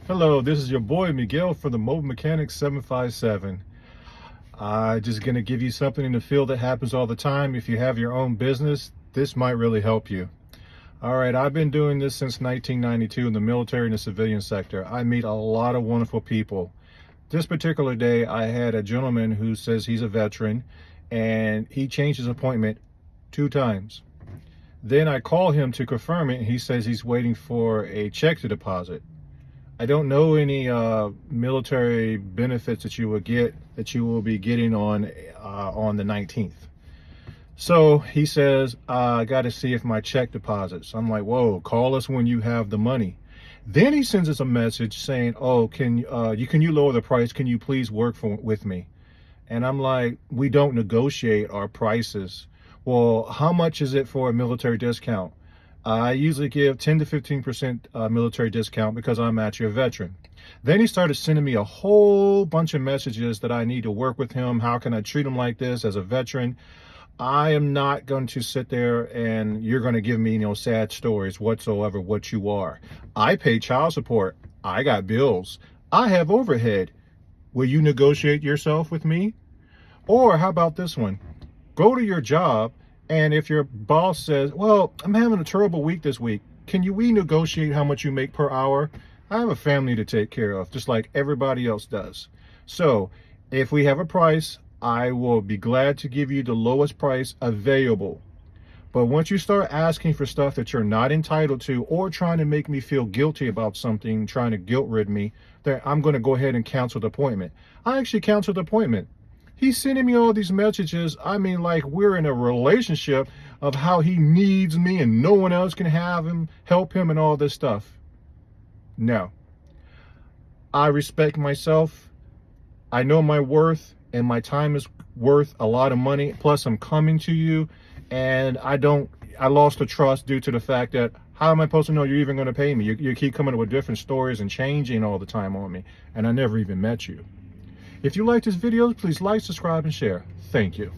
Hello, this is your boy Miguel from the Mobile Mechanic 757. I'm just going to give you something in the field that happens all the time. If you have your own business, this might really help you. All right, I've been doing this since 1992 in the military and the civilian sector. I meet a lot of wonderful people. This particular day, I had a gentleman who says he's a veteran and he changed his appointment 2 times. Then I call him to confirm it and he says he's waiting for a check to deposit. I don't know any military benefits that you will be getting on the 19th. So he says, I got to see if my check deposits. I'm like, whoa, call us when you have the money. Then he sends us a message saying, oh, can you lower the price? Can you please work with me? And I'm like, we don't negotiate our prices. Well, how much is it for a military discount? I usually give 10 to 15% military discount because I'm actually a veteran. Then he started sending me a whole bunch of messages that I need to work with him. How can I treat him like this as a veteran? I am not going to sit there and you're going to give me, sad stories whatsoever, what you are. I pay child support. I got bills. I have overhead. Will you negotiate yourself with me? Or how about this one? Go to your job, and if your boss says, well, I'm having a terrible week this week, we negotiate how much you make per hour? I have a family to take care of, just like everybody else does. So if we have a price, I will be glad to give you the lowest price available. But once you start asking for stuff that you're not entitled to, or trying to make me feel guilty about something, trying to guilt rid me, then I'm going to go ahead and cancel the appointment. I actually canceled the appointment. He's sending me all these messages. I mean, like we're in a relationship of how he needs me and no one else can help him and all this stuff. No. I respect myself. I know my worth, and my time is worth a lot of money. Plus, I'm coming to you, and I lost the trust due to the fact that how am I supposed to know you're even going to pay me? You keep coming up with different stories and changing all the time on me, and I never even met you. If you like this video, please like, subscribe, and share. Thank you.